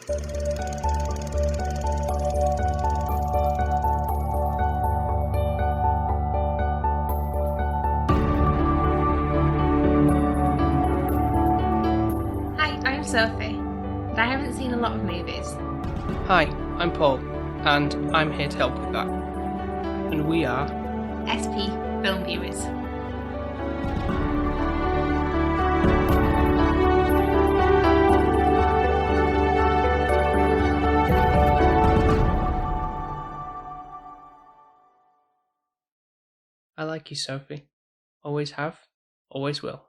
Hi, I'm Sophie, and I haven't seen a lot of movies. Hi, I'm Paul, and I'm here to help with that. And we are SP Film Viewers. I like you, Sophie. Always have, always will.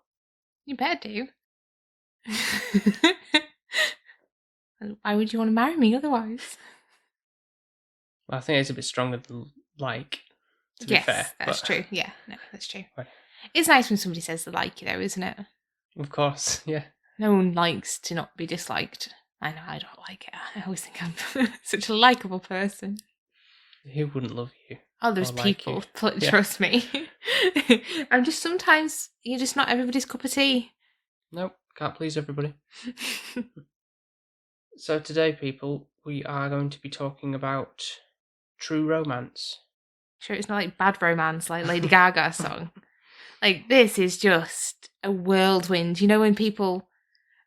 You better do. Why would you want to marry me otherwise? Well, I think it's a bit stronger than like, to be fair. That's true. Yeah, no, that's true. Right. It's nice when somebody says they like you, though, isn't it? Of course, yeah. No one likes to not be disliked. I know I don't like it. I always think I'm such a likeable person. Who wouldn't love you? Oh, there's people. Trust me. I'm just sometimes you're just not everybody's cup of tea. Nope, can't please everybody. So today, people, we are going to be talking about true romance. Sure, it's not like Bad Romance, like Lady Gaga's song. Like, this is just a whirlwind. You know when people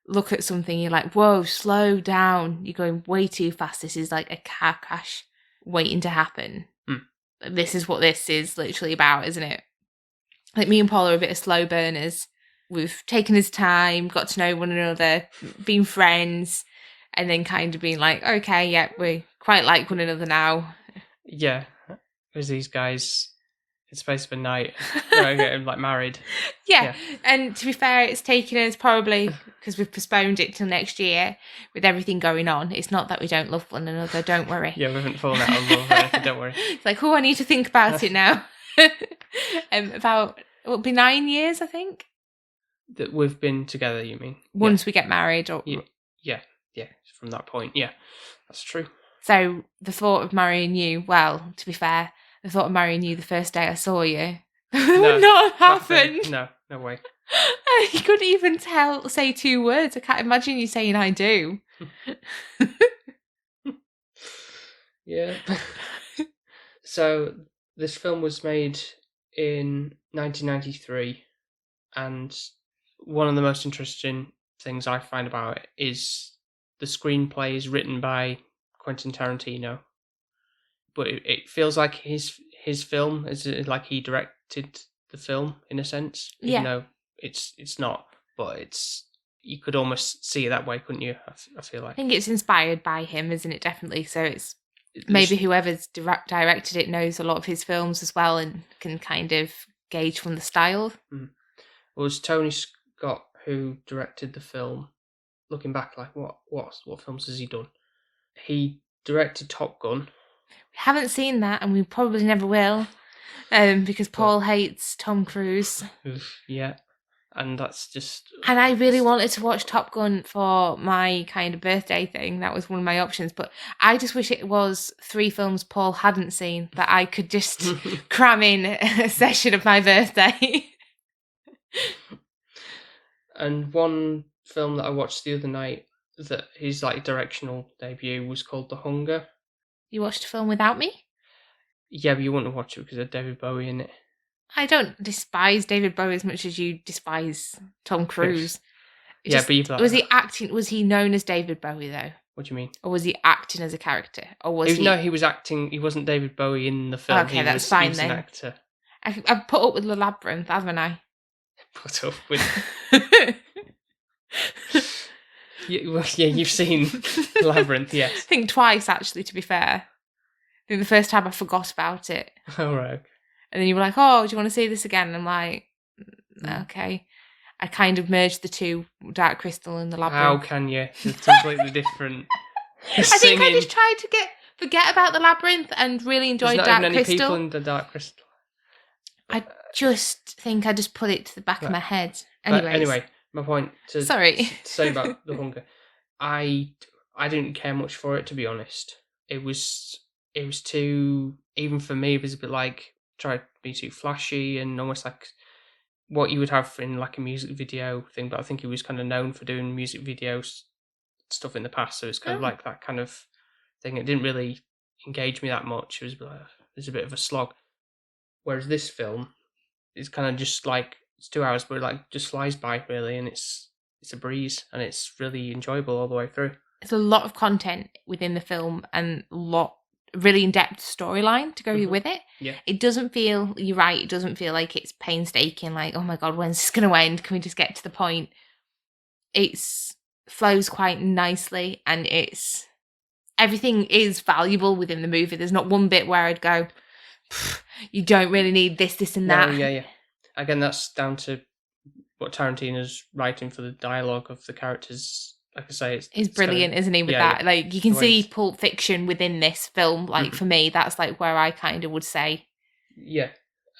look at something, you're like, whoa, slow down. You're going way too fast. This is like a car crash waiting to happen. This is what this is literally about, isn't it? Like, me and Paul are a bit of slow burners. We've taken his time, got to know one another, been friends, and then kind of been like, okay, yeah, we quite like one another now. Yeah, because these guys, in space of a night, are getting like married. Yeah, and to be fair, it's taken us probably, because we've postponed it till next year with everything going on. It's not that we don't love one another, don't worry. Yeah, we haven't fallen out of love or anything, don't worry. It's like, I need to think about it now. About, it'll be 9 years, I think. That we've been together, you mean? Once we get married. Or Yeah, from that point, yeah, that's true. So the thought of marrying you, well, to be fair, the thought of marrying you the first day I saw you would not have happened. No way. You couldn't even say 2 words. I can't imagine you saying I do. Yeah. So this film was made in 1993, and one of the most interesting things I find about it is the screenplay is written by Quentin Tarantino, but it feels like his film is like he directed the film in a sense, even though it's not. But you could almost see it that way, couldn't you? I feel like. I think it's inspired by him, isn't it? Definitely. So it's maybe whoever's directed it knows a lot of his films as well and can kind of gauge from the style. Well, it was Tony Scott who directed the film. Looking back, like what films has he done? He directed Top Gun. We haven't seen that, and we probably never will, because Paul hates Tom Cruise. Yeah, and that's just. And I really wanted to watch Top Gun for my kind of birthday thing. That was one of my options, but I just wish it was 3 films Paul hadn't seen that I could just cram in a session of my birthday. And one film that I watched the other night that his like directional debut was called The Hunger. You watched a film without me? Yeah, but you wouldn't watch it because of David Bowie in it. I don't despise David Bowie as much as you despise Tom Cruise. But was he acting? Was he known as David Bowie though? What do you mean? Or was he acting as a character? Or was he? No, he was acting. He wasn't David Bowie in the film. Okay, that's fine. He was an actor. I've put up with the Labyrinth, haven't I? Put up with. You've seen Labyrinth, yes. I think twice, actually, to be fair. I think the first time I forgot about it. Oh, right. And then you were like, oh, do you want to see this again? And I'm like, okay. I kind of merged the two, Dark Crystal and the Labyrinth. How can you? They're completely different. I think I just tried to forget about the Labyrinth and really enjoyed Dark Crystal. There's not even any people in the Dark Crystal. I just think I just put it to the back of my head. Anyway, my point to say about The Hunger, I didn't care much for it, to be honest. It was too, even for me, it was a bit like, tried to be too flashy and almost like what you would have in like a music video thing, but I think he was kind of known for doing music videos stuff in the past, so it's kind of Oh. like that kind of thing. It didn't really engage me that much. It was a bit of a slog. Whereas this film is kind of just like, it's 2 hours, but like just flies by really, and it's a breeze, and it's really enjoyable all the way through. There's a lot of content within the film and really in-depth storyline to go with it. Yeah. It doesn't feel, you're right, it doesn't feel like it's painstaking, like, oh my God, when's this going to end? Can we just get to the point? It's flows quite nicely, and everything is valuable within the movie. There's not one bit where I'd go, you don't really need this and that. No, yeah. Again, that's down to what Tarantino's writing for the dialogue of the characters. Like I say, he's brilliant, isn't he, with yeah, that? Like, you can see Pulp Fiction within this film. Like, for me, that's like where I kind of would say. Yeah.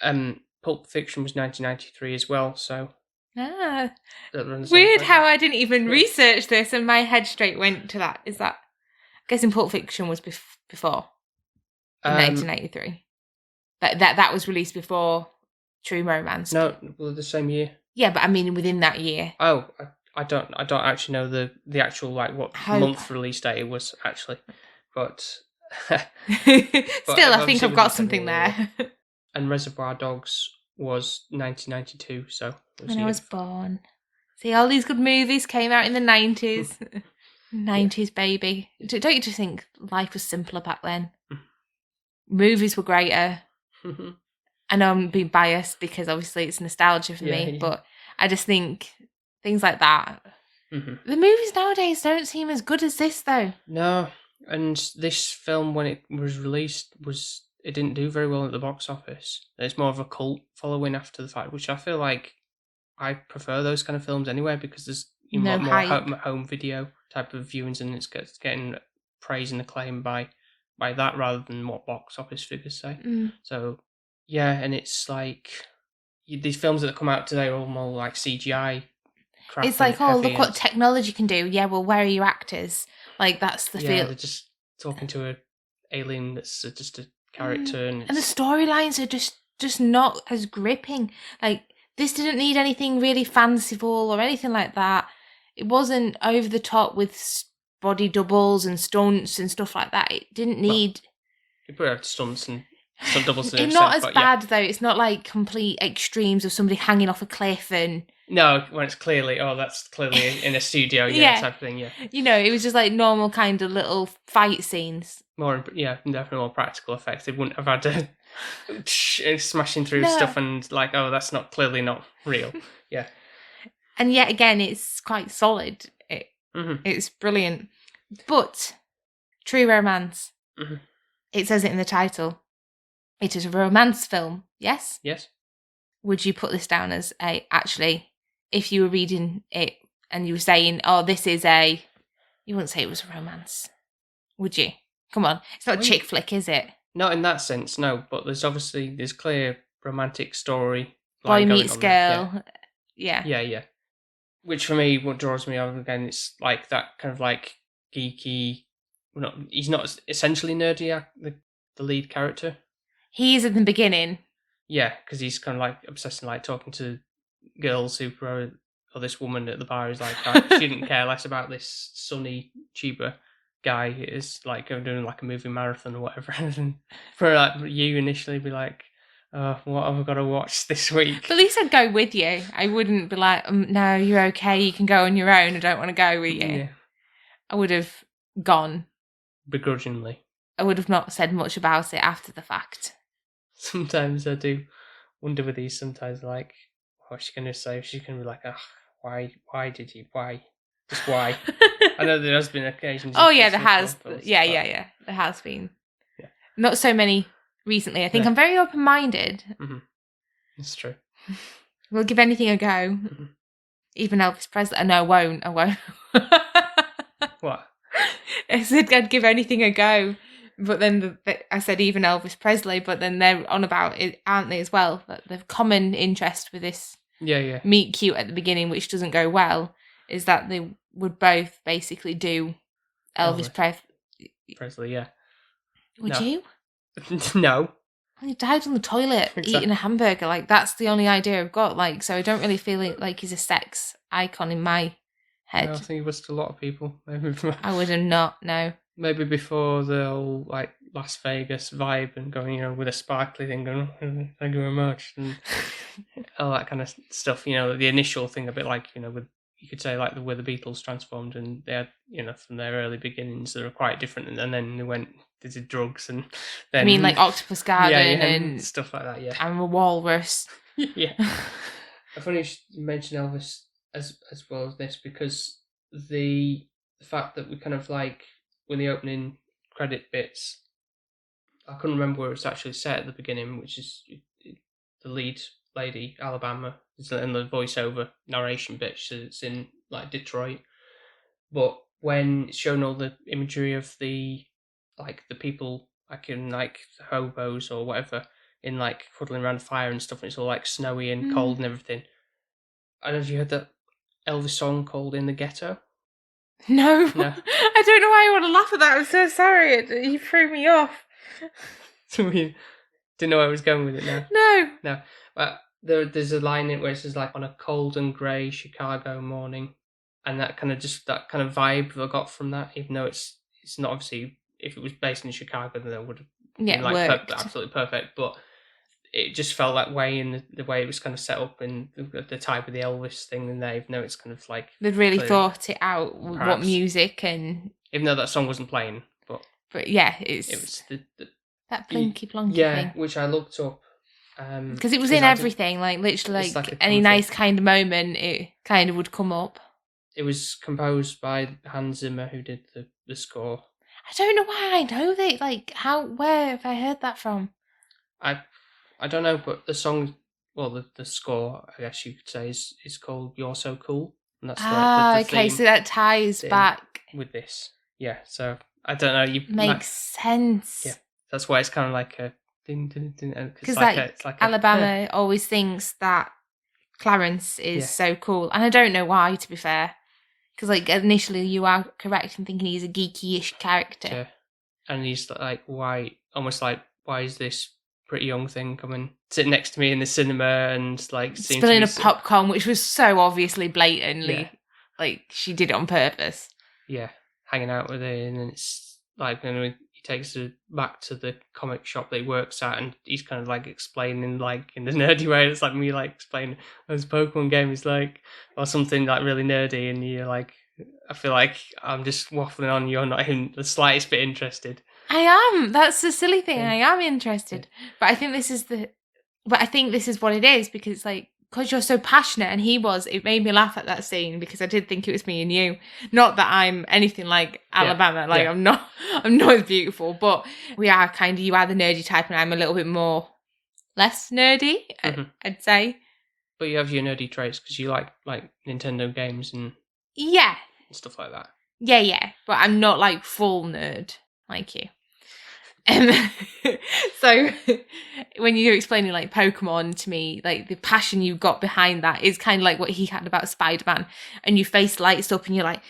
Pulp Fiction was 1993 as well, so. Weird how I didn't even research this and my head straight went to that. Is that, I'm guessing Pulp Fiction was before, in 1993. That was released before True Romance. No, well, the same year. Yeah, but I mean within that year. Oh, I don't actually know the actual like what month release date it was actually, but still I think I've got something there. And Reservoir Dogs was 1992, so when I was born. See, all these good movies came out in the 90s. 90s, baby. Don't you just think life was simpler back then? Movies were greater. I know I'm being biased because obviously it's nostalgia for me, but I just think things like that. The movies nowadays don't seem as good as this, though. No, and this film, when it was released, it didn't do very well at the box office. It's more of a cult following after the fact, which I feel like I prefer those kind of films anyway, because there's more home video type of viewings, and it's getting praise and acclaim by that rather than what box office figures say. So yeah, and it's like these films that come out today are all more like CGI crap. It's like, oh, look what technology can do. Yeah, well, where are your actors? Like, that's the feel. They're just talking to an alien that's just a character, and the storylines are just not as gripping. Like, this didn't need anything really fanciful or anything like that. It wasn't over the top with body doubles and stunts and stuff like that. It didn't need. You put out stunts and stunt doubles. It's not as bad though. It's not like complete extremes of somebody hanging off a cliff and. No, when it's clearly, that's clearly in a studio, type of thing, You know, it was just like normal kind of little fight scenes. Definitely more practical effects. They wouldn't have had to smashing through stuff and like, that's clearly not real. Yeah. And yet again, it's quite solid. It's brilliant. But True Romance, it says it in the title. It is a romance film, yes? Yes. Would you put this down as actually, if you were reading it and you were saying, oh, this is you wouldn't say it was a romance, would you? Come on, it's not a chick flick, is it? Not in that sense, no, but there's clear romantic story. Boy meets girl. Yeah. Which for me, what draws me over again, it's like that kind of like geeky, he's not essentially nerdy, the lead character. He is at the beginning. Yeah, because he's kind of like obsessing, like talking to girls or this woman at the bar is like, she didn't care less about this sunny Chiba guy. Is like doing like a movie marathon or whatever. And for like you initially be like, what have I got to watch this week? But at least I'd go with you. I wouldn't be like, no, you're okay. You can go on your own. I don't want to go with you. Yeah. I would have gone begrudgingly. I would have not said much about it after the fact. Sometimes I do wonder with these. Sometimes like, what's she going to say? She's going to be like, why did you? Why? Just why? I know there has been occasions. Oh yeah, there has. Yeah. There has been. Yeah. Not so many recently. I think I'm very open-minded. It's true. We'll give anything a go. Even Elvis Presley. No, I won't. What? I said I'd give anything a go. But then I said even Elvis Presley, but then they're on about it, aren't they, as well? That the common interest with this meet cute at the beginning, which doesn't go well, is that they would both basically do Elvis Presley, yeah. Would you? No. He died on the toilet eating a hamburger. Like, that's the only idea I've got. Like, so I don't really feel like he's a sex icon in my head. No, I think it was to a lot of people. Maybe, I would have not, no. maybe before the whole like Las Vegas vibe and going, with a sparkly thing, going, thank you very much, and all that kind of stuff. The initial thing, a bit like, with, you could say, like where the Beatles transformed, and they had, from their early beginnings, they were quite different, and then they did drugs, and then I mean, like Octopus Garden and stuff like that. Yeah, I'm a Walrus. yeah. I funny you should mention Elvis as well as this, because the fact that we kind of like, when the opening credit bits, I couldn't remember where it's actually set at the beginning, which is the lead lady, Alabama, is in the voiceover narration bit. It's in like Detroit, but when it's showing all the imagery of the people, like in like hobos or whatever, in like huddling around a fire and stuff, and it's all like snowy and cold and everything. I don't know if you heard that Elvis song called "In the Ghetto." No. No. I don't know why I want to laugh at that. I'm so sorry. You threw me off. So we didn't know where I was going with it now. No. But there's a line in it where it says, like, on a cold and grey Chicago morning, and that kind of vibe I got from that, even though it's not, obviously, if it was based in Chicago, then it would have been like absolutely perfect, but it just felt that way in the way it was kind of set up in the type of the Elvis thing in there, even though it's kind of like... They'd really thought it out, perhaps, what music and... Even though that song wasn't playing, But yeah, it was that Blinky Plonky thing. Which I looked up. Because it was in everything, like literally, like any nice kind of moment, it kind of would come up. It was composed by Hans Zimmer, who did the score. I don't know why I know that. Like, where have I heard that from? I don't know, but the song, well, the score, I guess you could say, is called "You're So Cool," and that's the okay, so that ties back with this. Yeah, so I don't know. Makes sense. Yeah, that's why it's kind of like a ding ding ding. Because Alabama always thinks that Clarence is so cool, and I don't know why, to be fair. Because like initially you are correct in thinking he's a geeky-ish character. Yeah. And he's like, why is this pretty young thing coming sit next to me in the cinema and like spilling a popcorn, which was so obviously blatantly like she did it on purpose. Yeah, hanging out with her, and then it's like he takes her back to the comic shop that he works at, and he's kind of like explaining like in the nerdy way. It's like me like explaining this Pokemon game is like, or something like really nerdy, and you're like, I feel like I'm just waffling on. You're not even the slightest bit interested. I am. That's the silly thing. I am interested, but I think this is what it is, because it's like, because you're so passionate, and he was. It made me laugh at that scene because I did think it was me and you. Not that I'm anything like Alabama. Like I'm not as beautiful, but we are kind of. You are the nerdy type, and I'm a little bit more less nerdy. I'd say. But you have your nerdy traits because you like Nintendo games and stuff like that. Yeah. But I'm not like full nerd like you. So when you're explaining like Pokemon to me, like the passion you got behind that is kind of like what he had about Spider-Man, and your face lights up and you're like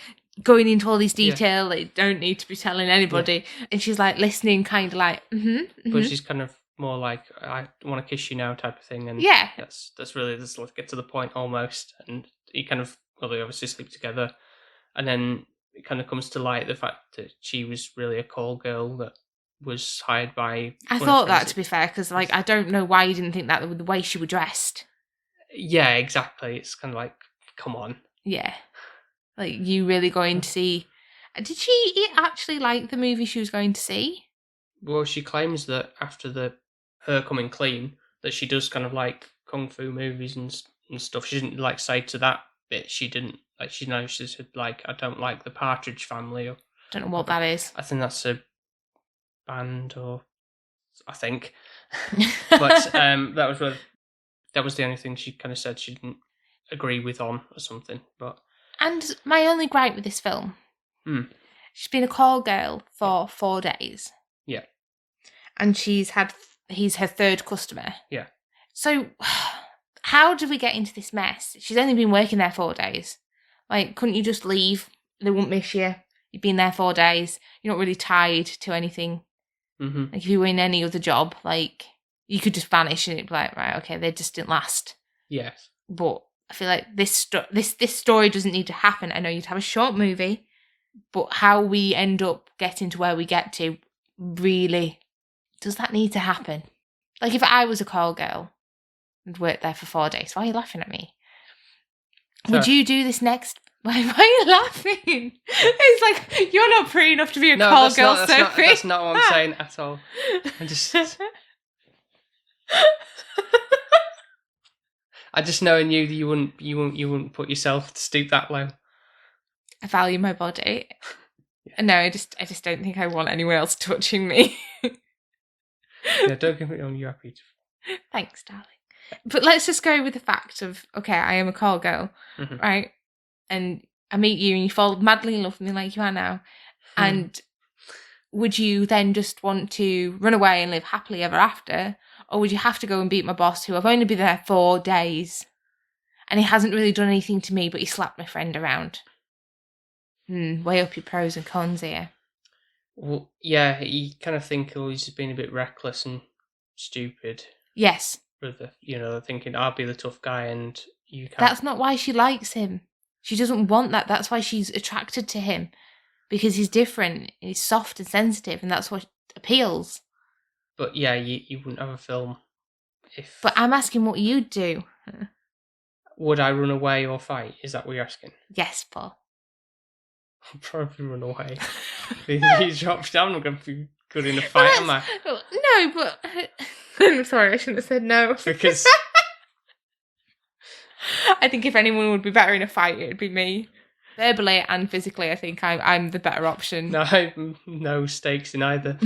going into all these detail that you don't need to be telling anybody, and she's like listening kind of like but she's kind of more like, I want to kiss you now type of thing, and that's really just let's get to the point almost. And he kind of, well, they obviously sleep together, and then it kind of comes to light the fact that she was really a call girl that was hired by... I thought that, to be fair, because like I don't know why you didn't think that with the way she was dressed. Yeah, exactly. It's kind of like, come on. Yeah. Like, you really going to see... Did she actually like the movie she was going to see? Well, she claims that after her coming clean, that she does kind of like kung fu movies and stuff. She didn't like say to that bit, she didn't... Like, she said, like, I don't like the Partridge Family. Or don't know what that is. I think that's a band, or I think. But that was the only thing she kind of said she didn't agree with on or something. But and my only gripe with this film, she's been a call girl for 4 days. Yeah. And he's her third customer. Yeah. So how did we get into this mess? She's only been working there 4 days. Like, couldn't you just leave? They wouldn't miss you. You've been there 4 days. You're not really tied to anything. Mm-hmm. Like, if you were in any other job, like, you could just vanish and it'd be like, right, okay, they just didn't last. Yes. But I feel like this story doesn't need to happen. I know you'd have a short movie, but how we end up getting to where we get to, really, does that need to happen? Like, if I was a call girl and worked there for 4 days, why are you laughing at me? Would you do this next? Why are you laughing? It's like, you're not pretty enough to be a call girl, Sophie. That's not what I'm saying at all. I'm just... I just knowing you that you wouldn't put yourself to stoop that low. I value my body. Yeah. No, I just don't think I want anyone else touching me. Yeah, don't get me wrong, you're happy to. Thanks, darling. But let's just go with the fact of, okay, I am a call girl, right? And I meet you and you fall madly in love with me like you are now. And would you then just want to run away and live happily ever after? Or would you have to go and beat my boss, who I've only been there 4 days, and he hasn't really done anything to me, but he slapped my friend around? Weigh up your pros and cons here. Well, yeah, you kind of think, he's been a bit reckless and stupid. Yes. With thinking, I'll be the tough guy and you can't. That's not why she likes him. She doesn't want that. That's why she's attracted to him. Because he's different. He's soft and sensitive, and that's what appeals. But yeah, you wouldn't have a film if... But I'm asking what you'd do. Would I run away or fight? Is that what you're asking? Yes, Paul. I'll probably run away. He's dropped down. I'm not going to be good in a fight, am I? No, but... I'm sorry, I shouldn't have said no. Because... I think if anyone would be better in a fight, it would be me. Verbally and physically, I think I'm the better option. No stakes in either.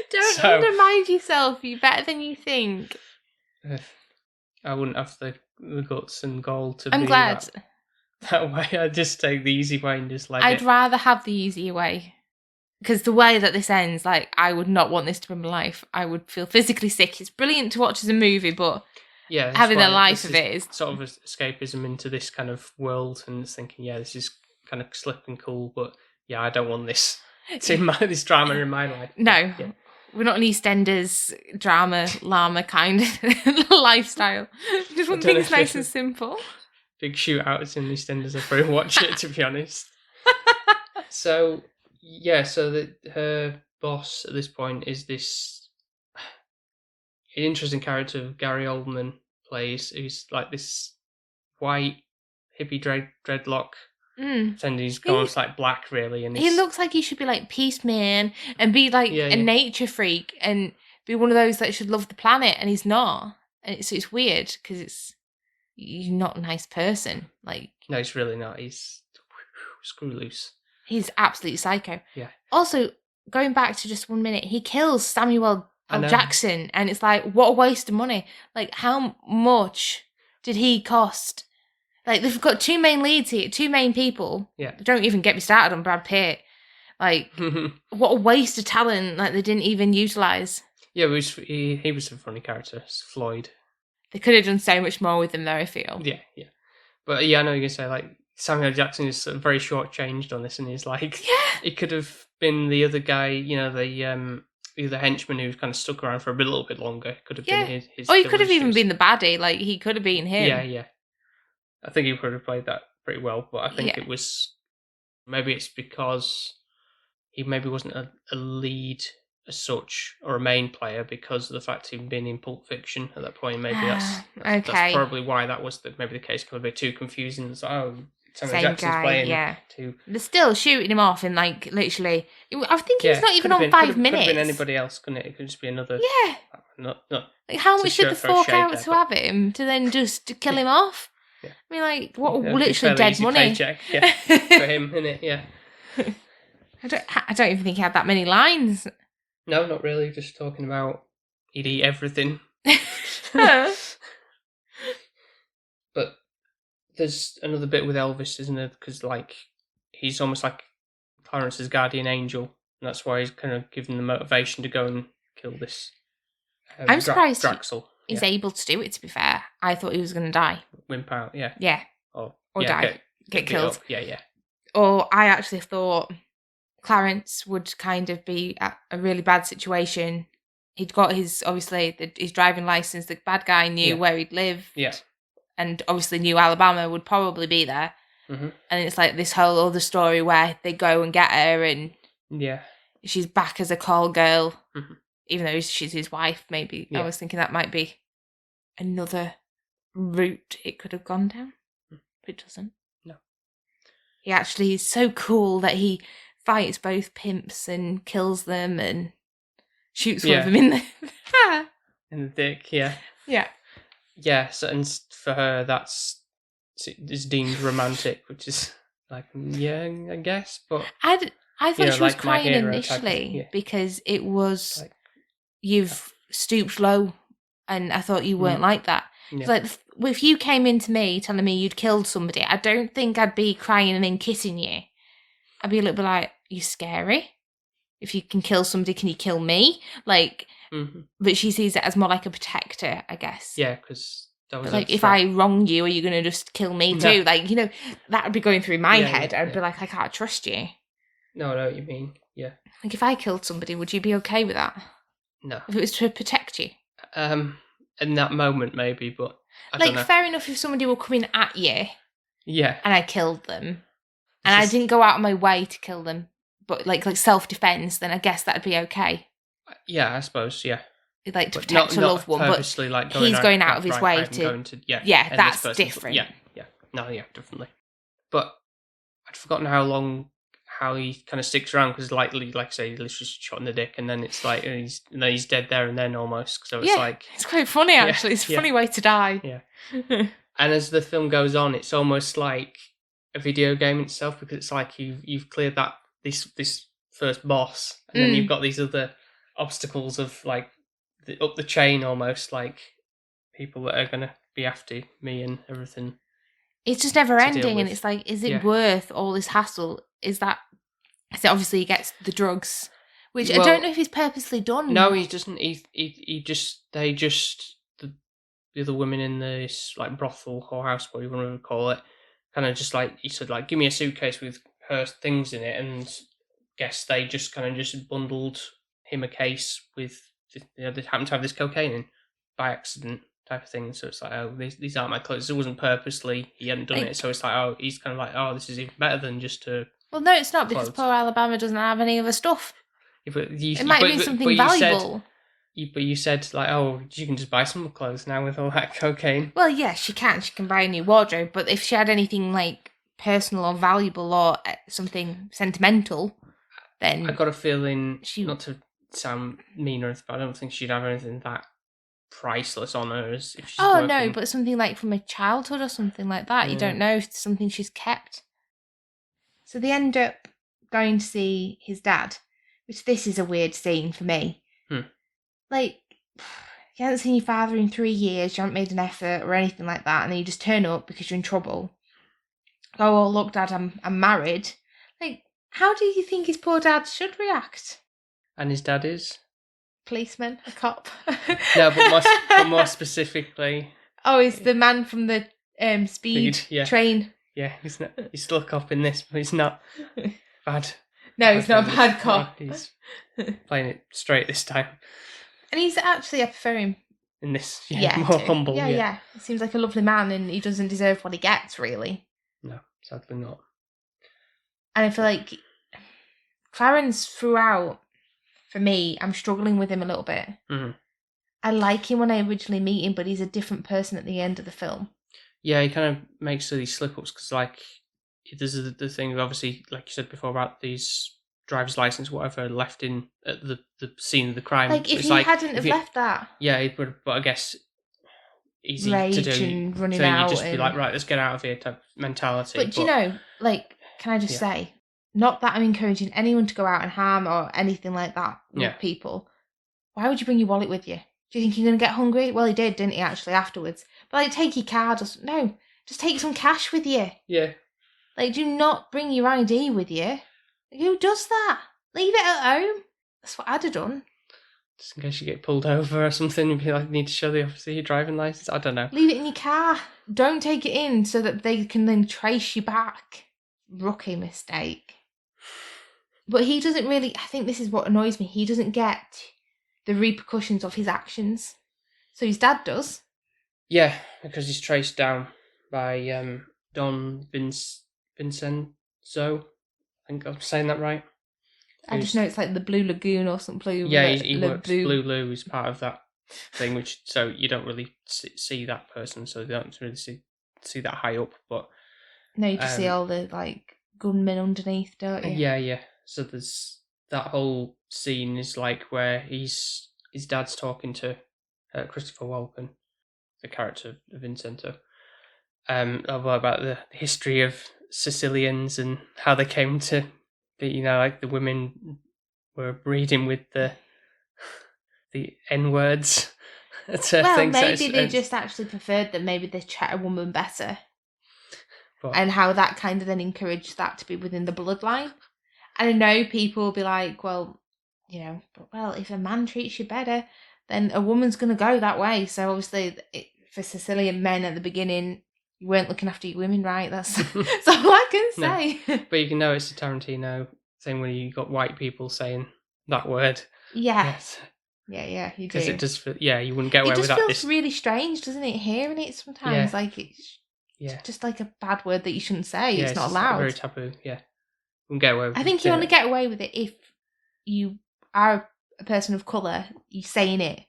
Don't undermine yourself. You're better than you think. I wouldn't have the guts and gall to I'm be glad. That way. I'd just take the easy way and just I'd rather have the easy way. Because the way that this ends, like, I would not want this to be my life. I would feel physically sick. It's brilliant to watch as a movie, but having the life of it is... sort of escapism into this kind of world, and thinking, yeah, this is kind of slick and cool, but yeah, I don't want this. This drama in my life. No. Yeah. We're not an EastEnders drama, llama kind of lifestyle. Just want things nice and simple. Big shootouts in EastEnders, I'll probably watch it, to be honest. So her boss at this point is this interesting character of Gary Oldman plays, who's like this white hippie dreadlock. Pretending he's gone like black, really. And he looks like he should be like Peace Man and be like a nature freak and be one of those that should love the planet, and he's not. And it's weird because he's not a nice person. Like, no, he's really not. He's screw loose. He's absolutely psycho. Yeah. Also, going back to just 1 minute, he kills Samuel L. Jackson, and it's like, what a waste of money. Like, how much did he cost? Like, they've got 2 main leads here, 2 main people. Yeah. Don't even get me started on Brad Pitt. Like, what a waste of talent. Like, they didn't even utilise. Yeah, he was a funny character, Floyd. They could have done so much more with him, though, I feel. Yeah. But yeah, I know you're going to say, like, Samuel L. Jackson is very short-changed on this, and he's like... Yeah. It could have been the other guy, the henchman who kind of stuck around for a little bit longer. Could have been his... Or he could have even been the baddie. Like, he could have been him. Yeah. I think he could have played that pretty well, but I think it was... Maybe it's because he maybe wasn't a lead as such, or a main player, because of the fact he'd been in Pulp Fiction at that point. Maybe that's probably why that was maybe the case. Could have been too confusing. It's like, Samuel Jackson's guy, playing too. They're still shooting him off in, like, literally... I think he's not even on 5 minutes. Could have been anybody else, couldn't it? It could just be another... Yeah. Not like, how much did they fork out to have him, to then just kill him off? Yeah. I mean, like, what literally dead money. Paycheck, for him, innit? Yeah. I don't even think he had that many lines. No, not really. Just talking about he'd eat everything. But there's another bit with Elvis, isn't there? Because, like, he's almost like Clarence's guardian angel, and that's why he's kind of given the motivation to go and kill this. I'm surprised Draxel. He's able to do it, to be fair. I thought he was going to die. Wimp out, yeah. Yeah. Or die. Get killed. Yeah. Or I actually thought Clarence would kind of be at a really bad situation. He'd got his driving license. The bad guy knew where he'd lived. Yeah. and obviously New Alabama would probably be there. Mm-hmm. And it's like this whole other story where they go and get her and she's back as a call girl, even though she's his wife, maybe. I was thinking that might be another route it could have gone down, but it doesn't. No. He actually is so cool that he fights both pimps and kills them and shoots one of them in the... in the dick, yeah. Yeah. Yeah, so, and for her, is deemed romantic, which is like, yeah, I guess, but... I thought she was like crying initially because it was, like, you've stooped low, and I thought you weren't like that. Yeah. Like, if you came into me telling me you'd killed somebody, I don't think I'd be crying and then kissing you. I'd be a little bit like, you're scary. If you can kill somebody, can you kill me? Like, but she sees it as more like a protector, I guess. Yeah, because that was like, if I wrong you, are you going to just kill me too? No. Like, that would be going through my head. I'd be like, I can't trust you. No, I know what you mean. Yeah. Like, if I killed somebody, would you be okay with that? No. If it was to protect you? In that moment, maybe, but I don't know. Fair enough if somebody were coming at you. Yeah. And I killed them. And I didn't go out of my way to kill them. But, like self-defense, then I guess that'd be okay. Yeah, I suppose, yeah. Like, to protect a loved one, but he's going out of his way to... Yeah, that's different. Yeah. No, yeah, definitely. But I'd forgotten how he kind of sticks around, because like I say, he's literally shot in the dick, and then it's like he's dead there and then almost. So it's like, it's quite funny actually. It's a funny way to die. Yeah. And as the film goes on, it's almost like a video game itself, because it's like you've cleared this first boss, and then you've got these other obstacles of like up the chain, almost like people that are gonna be after me and everything. It's just never ending, and it's like, is it worth all this hassle? So obviously he gets the drugs, which I don't know if he's purposely done. No, he doesn't. The other women in this like brothel or house, what you want to call it, kind of just like, he said, like, give me a suitcase with her things in it, and guess they just kind of just bundled him a case with, they happened to have this cocaine in by accident type of thing. So it's like, oh, these aren't my clothes. It wasn't purposely, he hadn't done it. So it's like, oh, he's kind of like, oh, this is even better than just a... Well, no, it's not, because poor Alabama doesn't have any other stuff. Yeah, it might be something valuable. But you said, like, oh, you can just buy some clothes now with all that cocaine. Well, yeah, she can. She can buy a new wardrobe. But if she had anything, like, personal or valuable or something sentimental, then... I got a feeling, not to sound mean or anything, but I don't think she'd have anything that priceless on her if she's working. No, but something, like, from her childhood or something like that. You don't know if it's something she's kept. So they end up going to see his dad, which this is a weird scene for me. Like, you haven't seen your father in 3 years, you haven't made an effort or anything like that, and then you just turn up because you're in trouble. Oh, well, look, Dad, I'm married. Like, how do you think his poor dad should react? And his dad is? Policeman, a cop. No, but more specifically... Oh, he's the man from the speed train. Yeah, he's still a cop in this, but he's not bad. No, he's not a bad cop. No, he's playing it straight this time. And he's actually, I prefer him in this, more humble. Yeah. He seems like a lovely man, and he doesn't deserve what he gets, really. No, sadly not. And I feel like Clarence throughout, for me, I'm struggling with him a little bit. Mm-hmm. I like him when I originally meet him, but he's a different person at the end of the film. Yeah, he kind of makes these slip-ups, because, like, there's the thing, obviously, like you said before, about these driver's license, whatever, left in at the scene of the crime. Like, if he hadn't have left that. Yeah, it would, but I guess easy rage to do. And running so out. You just be like, right, let's get out of here type mentality. But do you know, like, can I just say, not that I'm encouraging anyone to go out and harm or anything like that with people. Why would you bring your wallet with you? Do you think you're going to get hungry? Well, he did, didn't he, actually, afterwards. But, like, take your card or something. No, just take some cash with you. Yeah. Like, do not bring your ID with you. Like, who does that? Leave it at home. That's what I'd have done. Just in case you get pulled over or something, you'd be like, need to show the officer your driving licence. I don't know. Leave it in your car. Don't take it in so that they can then trace you back. Rookie mistake. But he doesn't really, I think this is what annoys me, he doesn't get the repercussions of his actions. So his dad does. Yeah, because he's traced down by Don Vincenzo. I think I'm saying that right. I just know it's like the Blue Lagoon or something. Blue Yeah, River, he works. Blue Lou is part of that thing, which so you don't really see that person, so you don't really see that high up. But no, you just see all the like gunmen underneath, don't you? Yeah. So there's that whole scene is like where his dad's talking to Christopher Walken, the character of Vincento, about the history of Sicilians and how they came to be, like the women were breeding with the N words. Well, maybe they just actually preferred that maybe they treat a woman better. And how that kind of then encouraged that to be within the bloodline. And I know people will be like, well, if a man treats you better, then a woman's going to go that way. So obviously, for Sicilian men at the beginning, you weren't looking after your women right. That's all I can say. No. But you can know it's a Tarantino thing when you got white people saying that word. Yeah. Yes. Yeah, you do. Because it does feel, you wouldn't get away with that. It just feels really strange, doesn't it, hearing it sometimes? Like it's just like a bad word that you shouldn't say. It's not allowed. Very taboo, Wouldn't get away with I think you only get away with it if you are a person of colour, you saying it.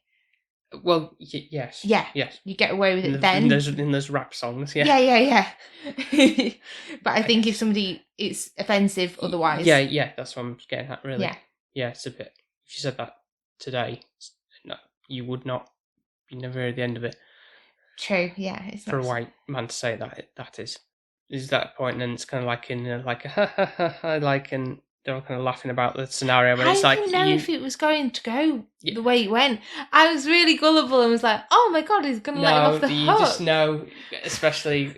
Well, yes. Yeah. Yes. You get away with it then. In those rap songs, Yeah. But I think if somebody, it's offensive otherwise. Yeah, that's what I'm getting at, really. Yeah, it's a bit, if you said that today, no, you would not, you never hear the end of it. True, yeah. It's for a white man to say that is that point, and it's kind of like in like a like, and they're all kind of laughing about the scenario, but it's like I didn't know if it was going to go the way it went. I was really gullible and was like, oh my god, he's going to let him off the hook. You just know, especially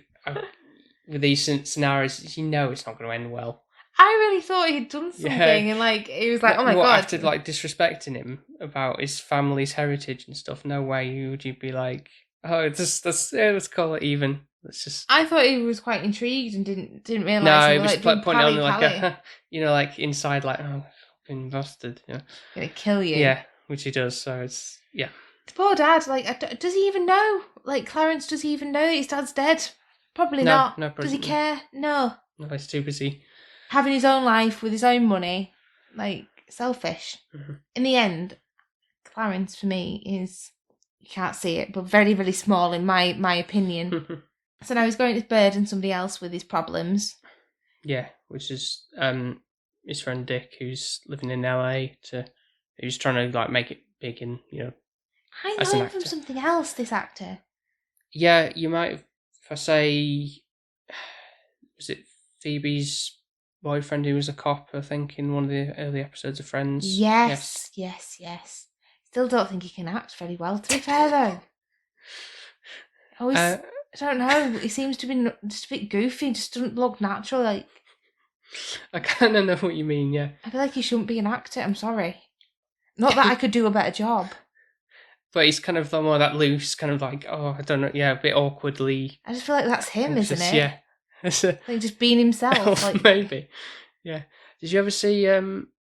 with these scenarios, it's not going to end well. I really thought he'd done something, and like it was like, oh my god, after like disrespecting him about his family's heritage and stuff. No way would you be like, oh, let's call it even. Let's just. I thought he was quite intrigued and didn't realise. No, he was pointing on like like inside, like, oh, fucking bastard, gonna kill you. Yeah, which he does. So it's The poor dad. Like, does he even know? Like, Clarence, does he even know that his dad's dead? Probably not. No, does he care? No. No, he's too busy having his own life with his own money. Like, selfish. Mm-hmm. In the end, Clarence for me is. You can't see it, but very, very small in my opinion. So now he's going to burden somebody else with his problems. Yeah, which is his friend Dick, who's living in LA. Who's trying to like make it big in I know him from something else. This actor. Yeah, you might have. If I say, was it Phoebe's boyfriend who was a cop? I think in one of the early episodes of Friends. Yes. Still don't think he can act very well, to be fair, though. I don't know. He seems to be just a bit goofy. Just doesn't look natural. Like, I kind of know what you mean. Yeah. I feel like he shouldn't be an actor. I'm sorry. Not that I could do a better job. But he's kind of more that loose, kind of like, oh, I don't know, a bit awkwardly. I just feel like that's him, isn't it? Yeah. Like just being himself. Like maybe. Yeah. Did you ever see?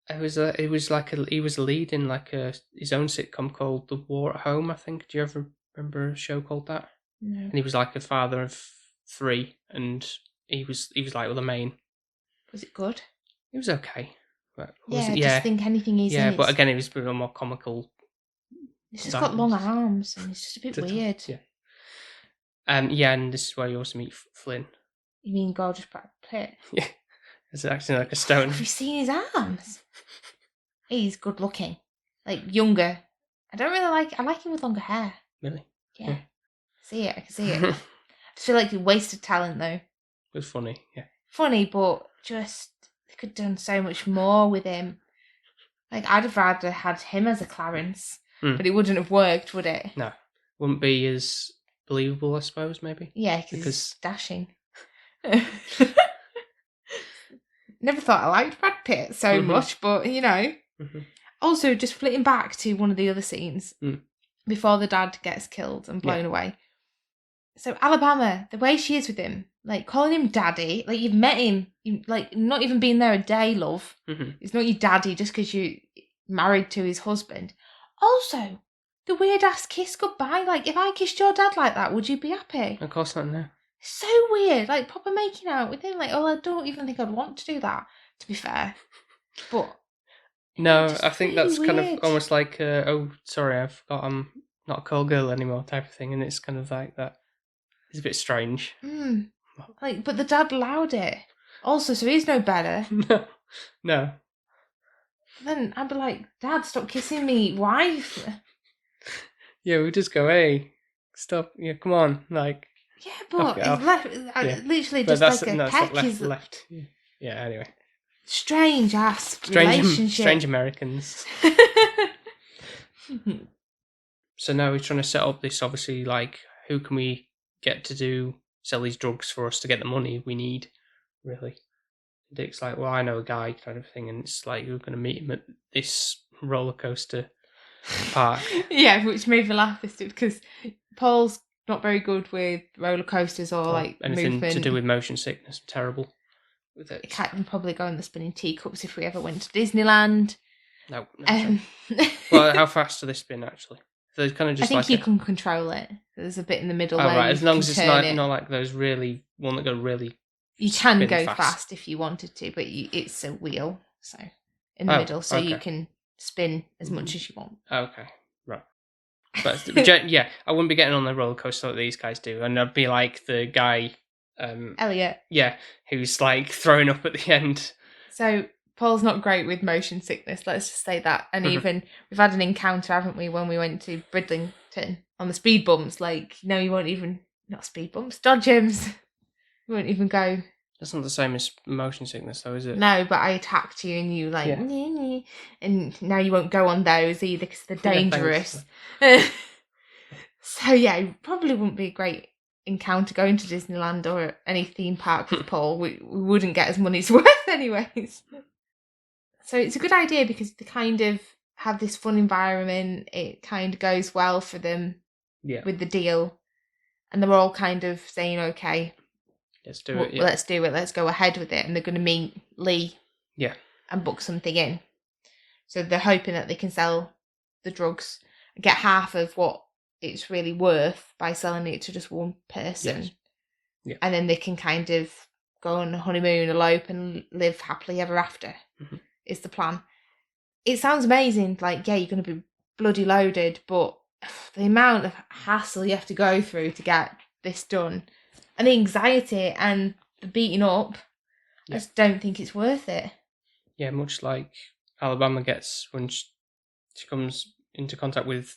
He was a lead in like his own sitcom called The War at Home, I think. Do you ever remember a show called that? No. And he was like a father of 3, and he was like the main. Was it good? It was okay. But I just think anything he's in. Yeah, but again, it was a bit more comical. He's just got long arms, and it's just a bit weird. Yeah. And this is where you also meet Flynn. You mean gorgeous Brad Pitt? Yeah. It's actually like a stone. Have you seen his arms? He's good looking. Like, younger. I like him with longer hair. Really? Yeah. I can see it. I just feel like he wasted talent, though. It was funny, yeah. Funny, but just, they could have done so much more with him. Like, I'd have rather had him as a Clarence, but it wouldn't have worked, would it? No. Wouldn't be as believable, I suppose, maybe? Yeah, because he's dashing. Never thought I liked Brad Pitt so much, but Mm-hmm. Also, just flitting back to one of the other scenes before the dad gets killed and blown away. So Alabama, the way she is with him, like calling him daddy, like you've met him, like not even been there a day, love. Mm-hmm. It's not your daddy just because you're married to his husband. Also, the weird ass kiss goodbye. Like, if I kissed your dad like that, would you be happy? Of course not, no. So weird. Like, proper making out with him. Like, oh, I don't even think I'd want to do that, to be fair. But no, I think really that's kind of weird. almost like, oh, sorry, I forgot I'm not a call girl anymore type of thing, and it's kind of like that. It's a bit strange. Like, but the dad allowed it. Also, so he's no better. No. Then I'd be like, Dad, stop kissing me, wife. Yeah, we just go, hey, stop. Yeah, come on, like. Yeah, but it's literally But just like a peck. Left. Yeah. Anyway. Strange ass relationship. Strange Americans. So now we're trying to set up this. Obviously, like, who can we get to sell these drugs for us to get the money we need? Really, Dick's like, well, I know a guy, kind of thing, and it's like we're going to meet him at this roller coaster park. Yeah, which made me laugh because Paul's not very good with roller coasters or like anything movement. to do with motion sickness. Terrible with it. It can't probably go in the spinning teacups if we ever went to Disneyland. No. Well, how fast are they spin actually? So it's kind of just. I think you can control it. There's a bit in the middle where right. As long as it's not like those one that go really. You can go fast if you wanted to, but it's a wheel, so in the middle, so you can spin as much as you want. Okay, right. But yeah, I wouldn't be getting on the roller coaster like these guys do, and I'd be like the guy, Elliot. Yeah, who's like throwing up at the end. So Paul's not great with motion sickness. Let's just say that, and even we've had an encounter, haven't we, when we went to Bridlington on the speed bumps? Like, no, you won't even not speed bumps, dodgems. You won't even go. That's not the same as motion sickness, though, is it? No, but I attacked you and you like, and now you won't go on those either because they're dangerous. So yeah, it probably wouldn't be a great encounter going to Disneyland or any theme park with Paul. We wouldn't get as money's worth anyways. So it's a good idea because they kind of have this fun environment. It kind of goes well for them with the deal. And they're all kind of saying, okay, let's do it. Yeah. Let's do it. Let's go ahead with it. And they're going to meet Lee. Yeah. And book something in. So they're hoping that they can sell the drugs and get half of what it's really worth by selling it to just one person. Yes. Yeah. And then they can kind of go on a honeymoon, elope, and live happily ever after. Is the plan. It sounds amazing. Like, yeah, you're going to be bloody loaded, but the amount of hassle you have to go through to get this done, and the anxiety and the beating up, I just don't think it's worth it. Yeah, much like Alabama gets when she comes into contact with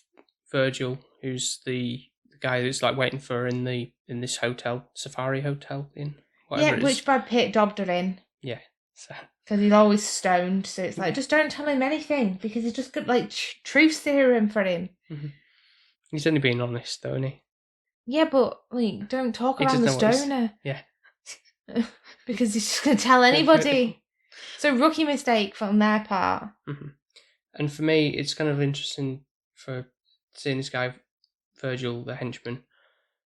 Virgil, who's the guy that's like waiting for her in this hotel, Safari Hotel in whatever it is. Which Brad Pitt dobbed her in. Yeah, so. Because he's always stoned, so it's like, just don't tell him anything, because he's just got, like, truth serum for him. He's only being honest, though, isn't he? Yeah, but, like, don't talk around the stoner. Yeah. Because he's just going to tell anybody. So, rookie mistake from their part. And for me, it's kind of interesting for seeing this guy, Virgil, the henchman,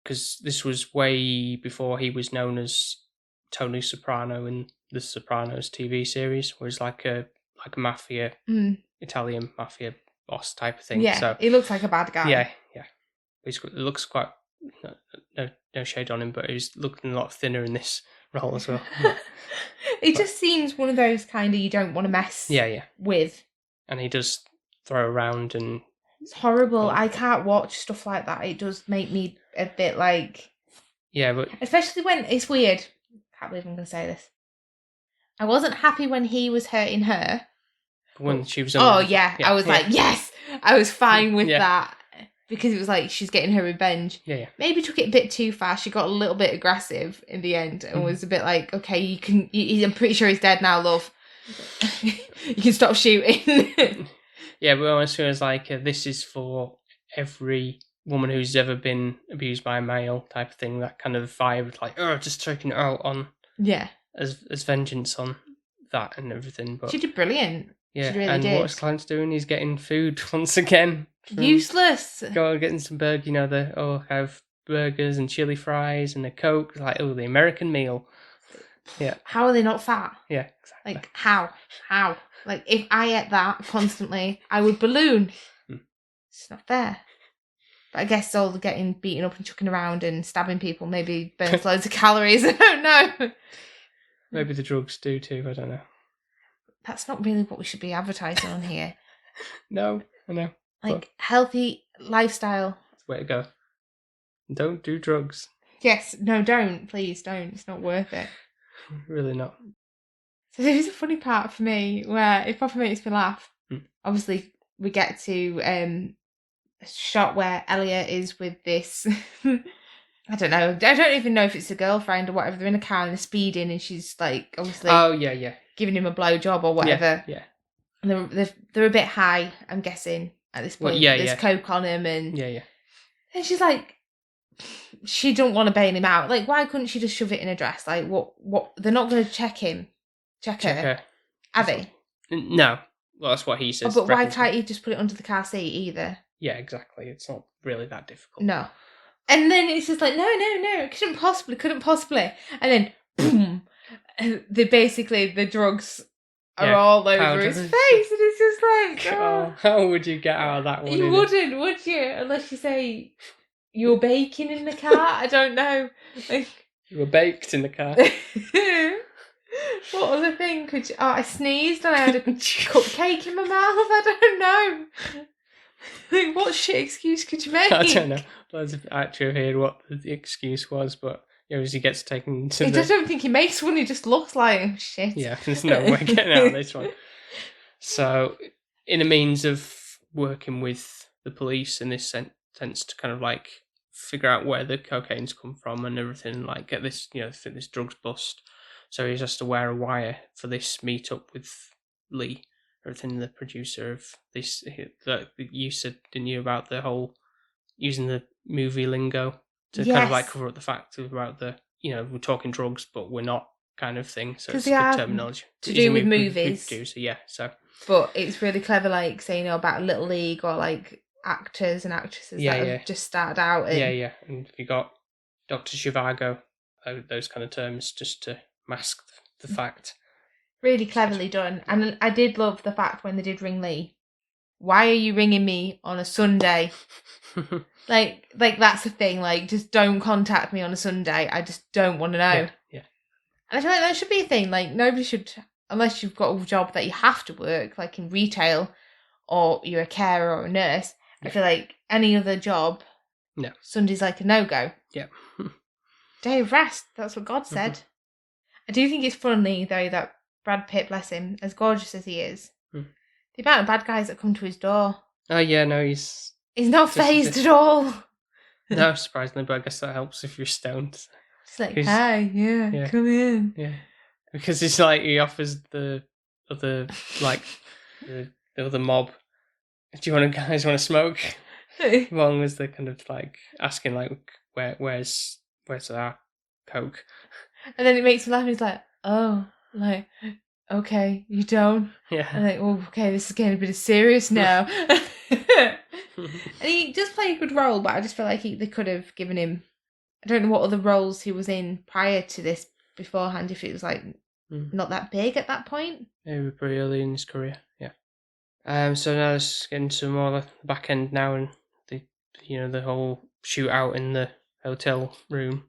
because this was way before he was known as Tony Soprano in the Sopranos TV series, where he's like a mafia, Italian mafia boss type of thing. Yeah, so he looks like a bad guy. Yeah. It looks quite no shade on him, but he's looking a lot thinner in this role as well. He just seems one of those kind of you don't want to mess with. And he does throw around and it's horrible. I can't watch stuff like that. It does make me a bit like but especially when it's weird. Can't believe I'm going to say this. I wasn't happy when he was hurting her. When she was I was like, yes! I was fine with that. Because it was like, she's getting her revenge. Yeah. Maybe took it a bit too far. She got a little bit aggressive in the end. And was a bit like, okay, you can... I'm pretty sure he's dead now, love. You can stop shooting. Yeah, but as soon as like, this is for every woman who's ever been abused by a male type of thing, that kind of vibe, like, just taking it out on... Yeah. As vengeance on that and everything. But she did brilliant. Yeah, she really and did. what his client's doing, he's getting food once again. Useless. Getting some burger, I have burgers and chili fries and a Coke. Like, the American meal. Yeah. How are they not fat? Yeah, exactly. Like, how? Like, if I ate that constantly, I would balloon. It's not fair. But I guess all the getting beaten up and chucking around and stabbing people maybe burns loads of calories. I don't know. Maybe the drugs do too, I don't know. That's not really what we should be advertising on here. No, I know. Like, healthy lifestyle. That's the way to go. Don't do drugs. Yes, no, don't. Please don't. It's not worth it. Really not. So there's a funny part for me where it probably makes me laugh. Obviously, we get to a shot where Elliot is with this... I don't know. I don't even know if it's a girlfriend or whatever. They're in a car and they're speeding and she's like, obviously... Oh, yeah. Giving him a blowjob or whatever. Yeah. And they're a bit high, I'm guessing, at this point. Well, There's coke on him and... Yeah. And she's like... She don't want to bail him out. Like, why couldn't she just shove it in a dress? Like, what? They're not going to check him. Check her. Are they? No. Well, that's what he says. But why can't he just put it under the car seat either? Yeah, exactly. It's not really that difficult. No. And then it's just like, no. Couldn't possibly. And then, boom. The drugs are all over his face. And it's just like, oh. How would you get out of that one? You wouldn't, would you? Unless you say... You were baking in the car? I don't know. Like, you were baked in the car. What other thing could you... Oh, I sneezed and I had a cupcake in my mouth. I don't know. Like, what shit excuse could you make? I don't know. Loads of actually heard what the excuse was, but as he gets taken to I don't think he makes one. He just looks like, oh, shit. Yeah, there's no way getting out of this one. So, in a means of working with the police in this sense to kind of like figure out where the cocaine's come from and everything, like get this, this drugs bust. So he has to wear a wire for this meet up with Lee, everything, the producer of this. That you said, didn't you, about the whole using the movie lingo to kind of like cover up the fact about the, we're talking drugs, but we're not kind of thing. So it's good terminology. To do with movies. Producer, yeah. So. But it's really clever, like saying about Little League or like actors and actresses that have just started out. Yeah. And you got Dr. Zhivago, those kind of terms, just to mask the fact. Really cleverly done. And I did love the fact when they did ring Lee. Why are you ringing me on a Sunday? like that's the thing. Like, just don't contact me on a Sunday. I just don't want to know. Yeah. And I feel like that should be a thing. Like, nobody should, unless you've got a job that you have to work, like in retail, or you're a carer or a nurse. I feel like any other job, Sunday's like a no-go. Yeah. Day of rest, that's what God said. I do think it's funny, though, that Brad Pitt, bless him, as gorgeous as he is, the amount of bad guys that come to his door. Oh, yeah, no, he's not fazed at all. No, surprisingly, but I guess that helps if you're stoned. It's like, hi, come in. Yeah, because it's like he offers the other, like, the other mob, do you guys want to smoke? As long as they're kind of like asking like where's our coke? And then it makes me laugh. He's like, oh, like, okay, you don't. Yeah. I'm like, oh, okay, this is getting a bit serious now. And he does play a good role, but I just feel like they could have given him. I don't know what other roles he was in prior to this beforehand. If it was like not that big at that point. Yeah, he was pretty early in his career. Yeah. So now let's get into more of the back end now, and the whole shootout in the hotel room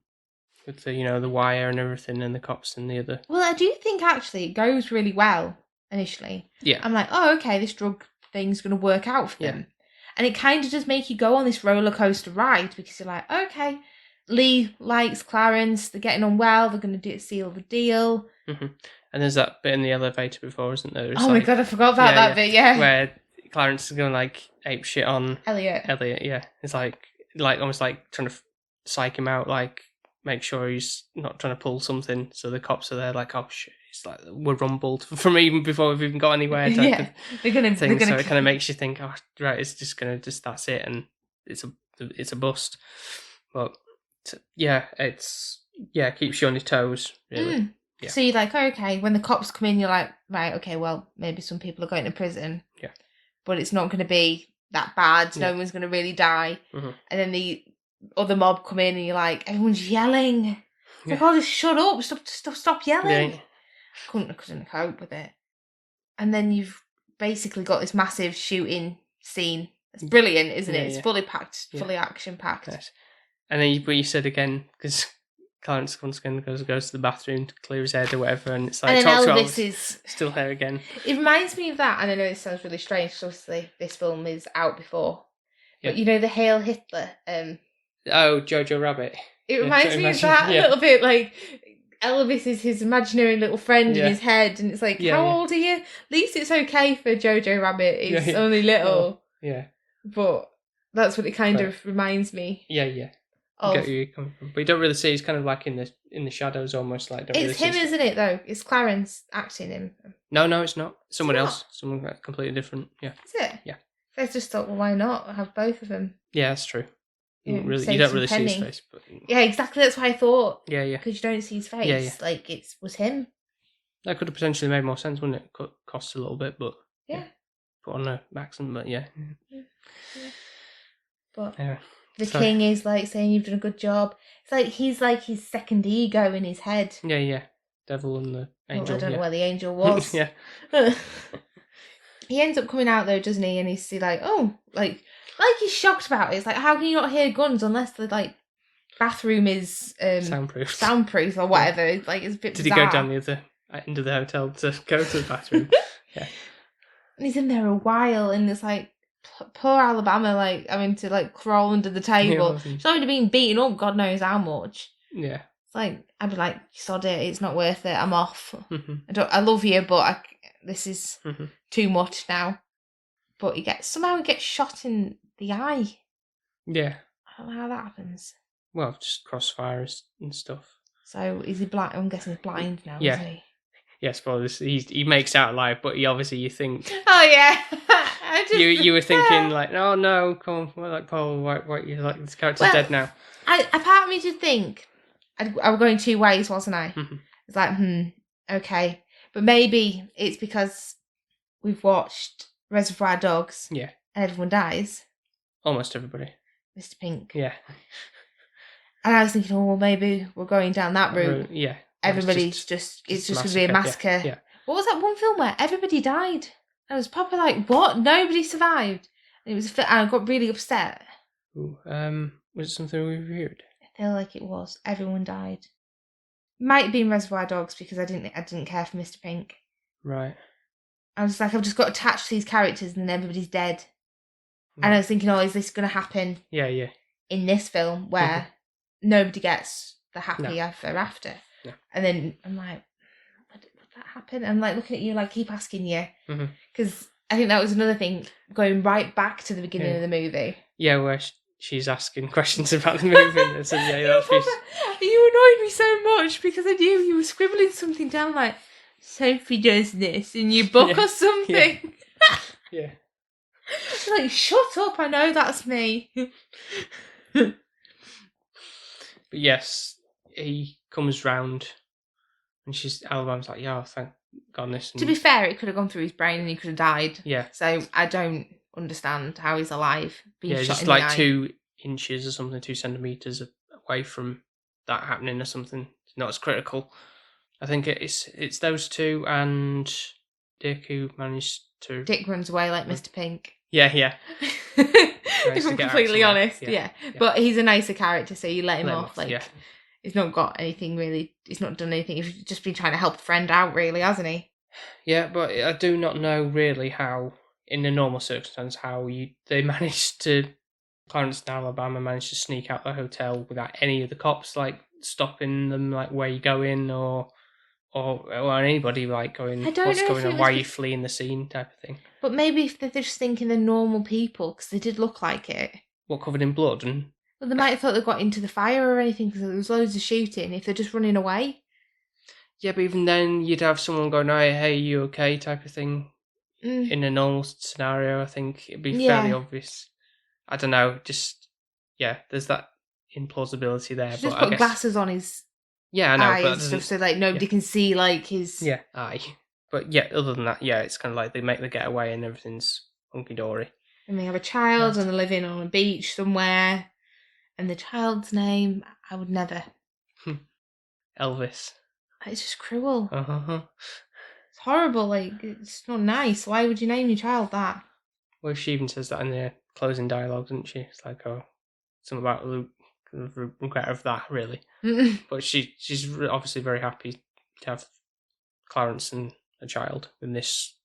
with the the wire and everything, and the cops and the other. Well, I do think actually it goes really well initially. Yeah. I'm like, oh, okay, this drug thing's going to work out for them, and it kind of does make you go on this roller coaster ride because you're like, okay, Lee likes Clarence, they're getting on well, they're going to seal the deal. Mm-hmm. And there's that bit in the elevator before, isn't there? Oh my god, I forgot about that bit, where Clarence is going like ape shit on Elliot, yeah. It's like almost like trying to psych him out, like make sure he's not trying to pull something. So the cops are there like, oh shit, it's like we're rumbled from even before we've even got anywhere. They're gonna so it kind of makes you think, oh right, it's just gonna that's it, and it's a bust. But keeps you on your toes, really. Yeah. So you're like, okay, when the cops come in, you're like, right, okay, well, maybe some people are going to prison. Yeah. But it's not going to be that bad. No one's going to really die. Mm-hmm. And then the other mob come in and you're like, everyone's yelling. It's like, oh, just shut up. Stop yelling. Yeah. I couldn't cope with it. And then you've basically got this massive shooting scene It's brilliant, isn't it? Yeah, It's yeah. fully packed, Yeah. fully action-packed. Yes. And then you said again, because Clarence once again goes to the bathroom to clear his head or whatever, and it's like, And then talk to Elvis Elvis, is... still here again. It reminds me of that, and I know this sounds really strange, because obviously this film is out before. Yeah. But you know the Hail Hitler... Oh, Jojo Rabbit. It reminds me of that a little bit, like... Elvis is his imaginary little friend in his head, and it's like, how old are you? At least it's okay for Jojo Rabbit. It's only little. Oh, yeah. But that's what it kind of reminds me. Yeah. I get where you're coming from. But you don't really see, he's kind of like in the shadows almost. Like it's him, isn't it, though? It's Clarence acting him. No, it's not. Someone else. Someone completely different. Yeah. Is it? Yeah. I just thought, well, why not have both of them? Yeah, that's true. You don't really see his face. But... Yeah, exactly. That's what I thought. Yeah. Because you don't see his face. Yeah. Like, it was him. That could have potentially made more sense, wouldn't it? Cost a little bit, but... Yeah. Put on a accent, but yeah. But the king is, like, saying you've done a good job. It's like, he's like his second ego in his head. Yeah. Devil and the angel. I don't know where the angel was. Yeah. He ends up coming out, though, doesn't he? And he's like, oh, like he's shocked about it. It's like, how can you not hear guns unless the like bathroom is soundproof or whatever? It's like, it's a bit bizarre. Did he go down the other end of the hotel to go to the bathroom? Yeah. And he's in there a while, and it's like poor Alabama, like having to like crawl under the table. She's already been beaten up, God knows how much. Yeah. It's like, I'd be like, sod it, it's not worth it. I'm off. I love you, but this is too much now. But somehow he gets shot in the eye. Yeah. I don't know how that happens. Well, just crossfires and stuff. So is he blind? I'm guessing he's blind now, isn't he? Yes, well, he makes out alive, but you think... Oh, yeah. You were thinking, like, oh, no, come on, like, Paul, why you like, this character's dead now. A part of me did think, I was going two ways, wasn't I? It's like, okay. But maybe it's because we've watched Reservoir Dogs. Yeah. And everyone dies. Almost everybody. Mr. Pink. Yeah. And I was thinking, oh, well, maybe we're going down that route. Yeah. Everybody's it's just going to be a massacre. Yeah. What was that one film where everybody died? I was proper like, what? Nobody survived. And it was and I got really upset. Ooh, was it something we reviewed? I feel like it was. Everyone died. Might have been Reservoir Dogs because I didn't care for Mr. Pink. Right. I was like, I've just got attached to these characters and then everybody's dead. Right. And I was thinking, oh, is this going to happen? Yeah. In this film where nobody gets the happy ever after. No. And then I'm like, would that happen? I'm like looking at you, like keep asking you. Because I think that was another thing, going right back to the beginning of the movie. Yeah, where she's asking questions about the movie. And so, you annoyed me so much because I knew you were scribbling something down like, Sophie does this in your book or something. Yeah. Like, shut up, I know that's me. But yes, he comes round and Alabama's like, yeah, thank goodness. To be fair, it could have gone through his brain and he could have died. Yeah. So I don't understand how he's alive. Being shot just in like the eye. 2 inches or something, 2 centimetres away from that happening or something. It's not as critical. I think it's those two and Dick who managed to... Dick runs away like Mr. Pink. Yeah. If I'm completely honest, yeah. But he's a nicer character, so you let him off. Like, he's not got anything really. He's not done anything. He's just been trying to help a friend out, really, hasn't he? Yeah, but I do not know really how, in a normal circumstance, they managed to... Clarence and Alabama managed to sneak out the hotel without any of the cops, like, stopping them, like, where you going, or anybody, like, going, what's going on, why are you fleeing the scene, type of thing. But maybe if they're just thinking they're normal people, because they did look like it. What, covered in blood? And well, they might have thought they got into the fire or anything, because there was loads of shooting, if they're just running away. Yeah, but even then, you'd have someone going, hey, you okay, type of thing. In a normal scenario, I think it'd be fairly obvious. I don't know, there's that implausibility there. Just put glasses on his eye and stuff, so like nobody can see like his eye. But yeah, other than that, it's kind of like they make the getaway and everything's hunky dory. And they have a child and they're living on a beach somewhere. And the child's name, I would never. Elvis. It's just cruel. It's horrible. Like, it's not nice. Why would you name your child that? Well, she even says that in the closing dialogue, doesn't she? It's like, oh, something about the regret of that, really. But she's obviously very happy to have Clarence and a child in this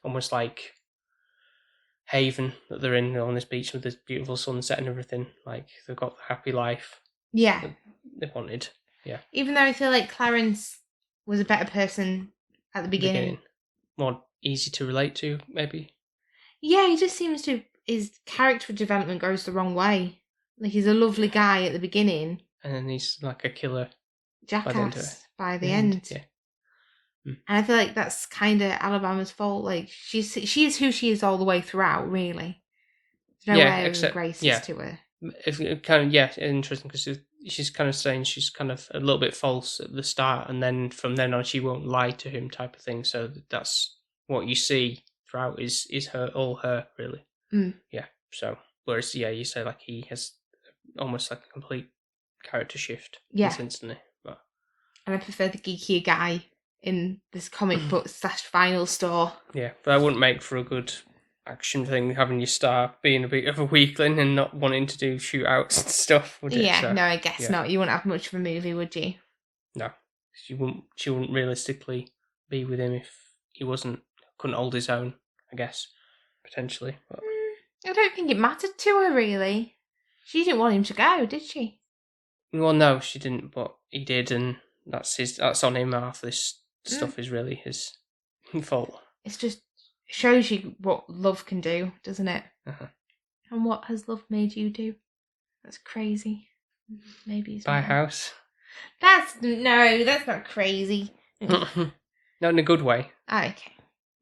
almost like haven that they're in on this beach with this beautiful sunset and everything. Like, they've got the happy life Yeah. that they wanted. Yeah. Even though I feel like Clarence was a better person at the beginning. More easy to relate to, maybe. Yeah, he just seems to... His character development goes the wrong way. Like, he's a lovely guy at the beginning. And then he's like a killer jackass by the end. Yeah. And I feel like that's kind of Alabama's fault. Like, she is who she is all the way throughout, really. There's no air of graces to her. It's kind of, interesting because she's kind of saying she's kind of a little bit false at the start, and then from then on she won't lie to him, type of thing. So that's what you see throughout is all her really. Yeah. So whereas you say like he has almost like a complete character shift instantly. But and I prefer the geekier guy in this comic book / vinyl store. Yeah, but that wouldn't make for a good action thing, having your star being a bit of a weakling and not wanting to do shootouts and stuff, would it? Yeah, so, no, I guess not. You wouldn't have much of a movie, would you? No. She wouldn't realistically be with him if he couldn't hold his own, I guess, potentially. But I don't think it mattered to her, really. She didn't want him to go, did she? Well, no, she didn't, but he did, and that's on him. Half this stuff is really his fault. It's just shows you what love can do, doesn't it? Uh-huh. And what has love made you do? That's crazy. Maybe it's buy a house. That's not crazy. Not in a good way. Oh, okay.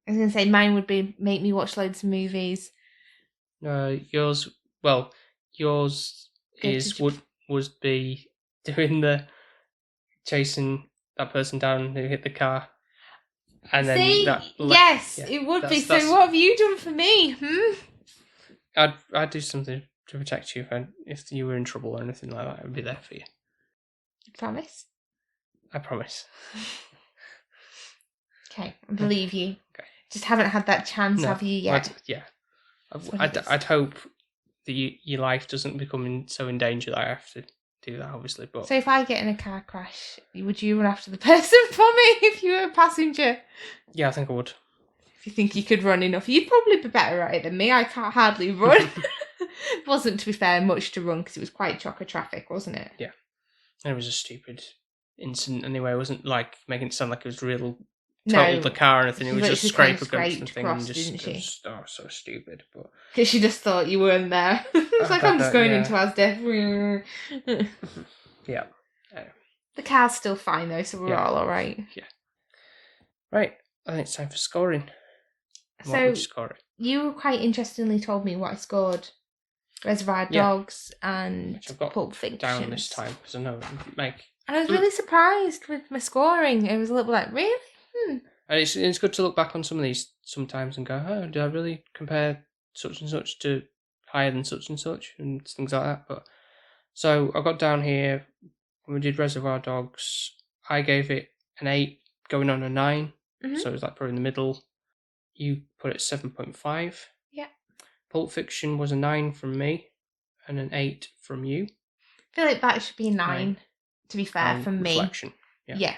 I was gonna say mine would be make me watch loads of movies. Yours would be doing the chasing that person down who hit the car. And then it would be. So what have you done for me? I'd do something to protect you if you were in trouble or anything like that. I'd be there for you. You promise? I promise. Okay, I believe you. Okay. Just haven't had that chance, have you yet? I'd hope that your life doesn't become so in danger that I have to do that, obviously. But so if I get in a car crash, would you run after the person for me if you were a passenger? Yeah, I think I would. If you think you could run enough, you'd probably be better at it than me. I can't hardly run. It wasn't, to be fair, much to run because it was quite chocker traffic, wasn't it? Yeah. It was a stupid incident anyway. It wasn't like making it sound like it was real totaled the car or anything. It was just scrape against the thing and just so stupid. But because she just thought you weren't there. It's like I'm just going into Asda. Yeah. The car's still fine though, so we're all right. Yeah. Right. I think it's time for scoring. What would you score it? You quite interestingly told me what I scored. Reservoir Dogs and Pulp Fiction. Down this time because I know Meg. And I was really surprised with my scoring. It was a little like, really? And it's good to look back on some of these sometimes and go, oh, did I really compare such and such to higher than such and such and things like that? But so I got down here when we did Reservoir Dogs. I gave it an 8, going on a 9. Mm-hmm. So it was like probably in the middle. You put it 7.5. Yeah. Pulp Fiction was a 9 from me and an 8 from you. I feel like that should be a 9. To be fair, from me. Reflection. Yeah,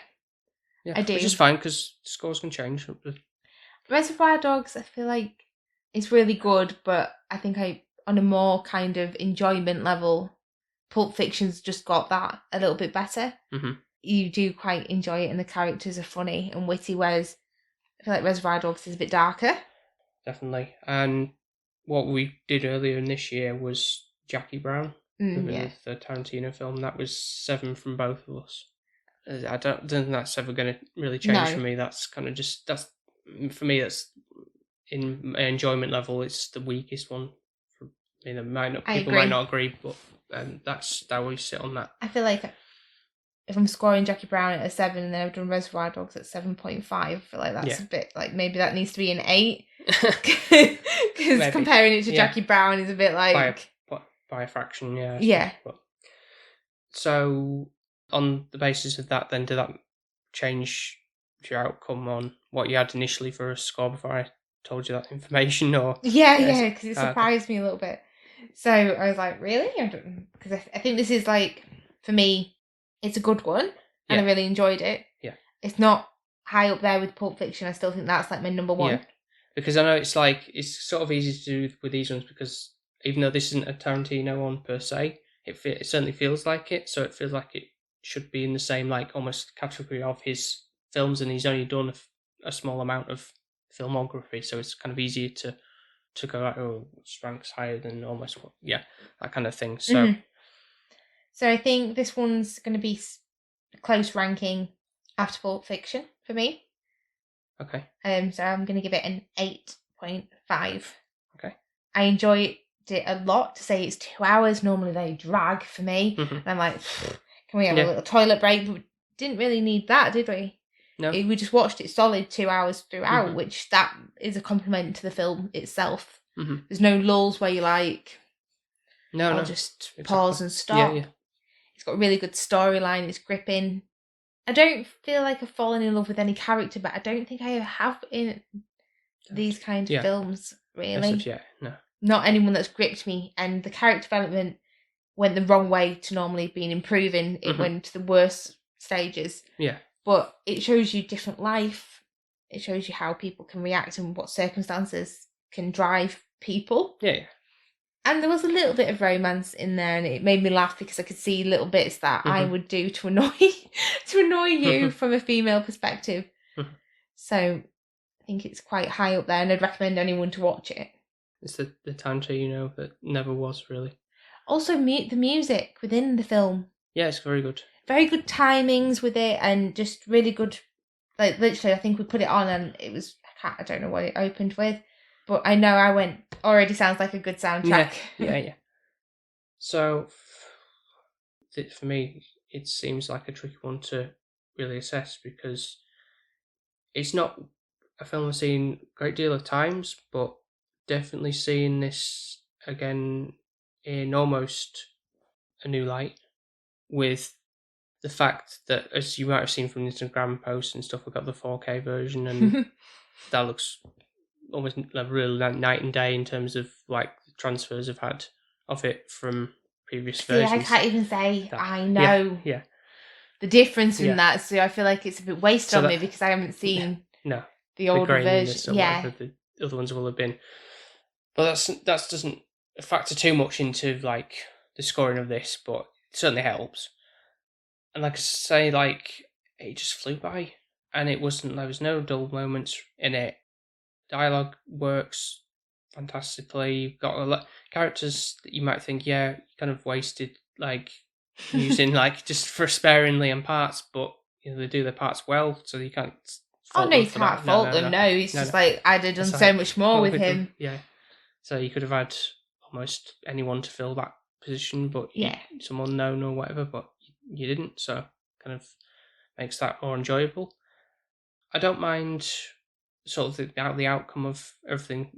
I do. Which is fine because scores can change. Reservoir Dogs, I feel like it's really good, but I think on a more kind of enjoyment level, Pulp Fiction's just got that a little bit better. Mm-hmm. You do quite enjoy it and the characters are funny and witty, whereas I feel like Reservoir Dogs is a bit darker. Definitely. And what we did earlier in this year was Jackie Brown. The Tarantino film. That was 7 from both of us. I don't think that's ever going to really change for me. That's kind of that's for me. That's in my enjoyment level. It's the weakest one. For me, people might not agree, but that's how we sit on that. I feel like if I'm scoring Jackie Brown at a 7 and then I've done Reservoir Dogs at 7.5, I feel like that's a bit like maybe that needs to be an 8 because comparing it to Jackie Brown is a bit like. By a fraction, yeah. Yeah. So, on the basis of that, then, did that change your outcome on what you had initially for a score before I told you that information? Or yeah, because it surprised me a little bit. So I was like, really? Because I think this is like, for me, it's a good one, and I really enjoyed it. Yeah. It's not high up there with Pulp Fiction. I still think that's like my number one. Yeah. Because I know it's sort of easy to do with these ones because even though this isn't a Tarantino one per se, it certainly feels like it. So it feels like it should be in the same like almost category of his films, and he's only done a small amount of filmography, so it's kind of easier to go like, oh, which ranks higher than almost that kind of thing. So So I think this one's going to be a close ranking after Pulp Fiction for me. Okay. So I'm going to give it an 8.5. Okay. I enjoyed it a lot. To say it's 2 hours, normally they drag for me. Mm-hmm. And I'm like, can we have a little toilet break? But we didn't really need that, did we? No. We just watched it solid 2 hours throughout, which that is a compliment to the film itself. Mm-hmm. There's no lulls where you're like, I'll just pause and stop. Yeah. It's got a really good storyline. It's gripping. I don't feel like I've fallen in love with any character, but I don't think I ever have in these kind of films, really. No. Not anyone that's gripped me, and the character development went the wrong way to normally being improving. It went to the worst stages. Yeah. But it shows you different life. It shows you how people can react and what circumstances can drive people. Yeah. And there was a little bit of romance in there, and it made me laugh because I could see little bits that I would do to annoy you from a female perspective. So I think it's quite high up there, and I'd recommend anyone to watch it. It's the Tarantino that never was really. Also, the music within the film. Yeah, it's very good. Very good timings with it, and just really good. Like literally, I think we put it on, and it was I don't know what it opened with. But I know I went, already sounds like a good soundtrack. Yeah. So, for me, it seems like a tricky one to really assess because it's not a film I've seen a great deal of times, but definitely seeing this again in almost a new light with the fact that, as you might have seen from the Instagram posts and stuff, we've got the 4K version and that looks almost like really night and day in terms of like the transfers I've had of it from previous versions. I can't even say that, I know the difference in that, so I feel like it's a bit wasted on me because I haven't seen the older version. The other ones will have been, but that doesn't factor too much into like the scoring of this, but it certainly helps. And like I say, like it just flew by, and there was no dull moments in it. Dialogue works fantastically. You've got a lot characters that you might think, you kind of wasted like using like just for sparingly in parts, but they do their parts well, so you can't. You can't fault them. No, it's just like I'd have done so much more with him. Yeah, so you could have had almost anyone to fill that position, but some unknown or whatever, but you didn't, so kind of makes that more enjoyable. I don't mind sort of the outcome of everything.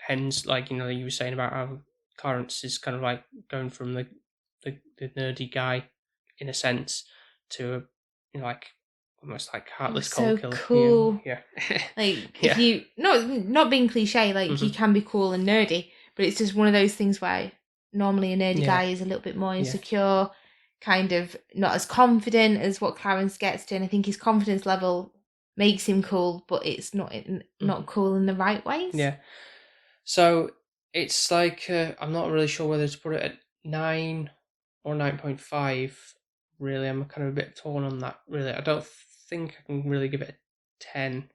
Hence, like you were saying about how Clarence is kind of like going from the nerdy guy in a sense to like almost like heartless cold killer. Cool. Like if you not being cliche, like he can be cool and nerdy, but it's just one of those things where normally a nerdy guy is a little bit more insecure, kind of not as confident as what Clarence gets to, and I think his confidence level makes him cool, but it's not cool in the right ways. Yeah. So it's like I'm not really sure whether to put it at 9 or 9.5. Really, I'm kind of a bit torn on that. Really, I don't think I can really give it a 10.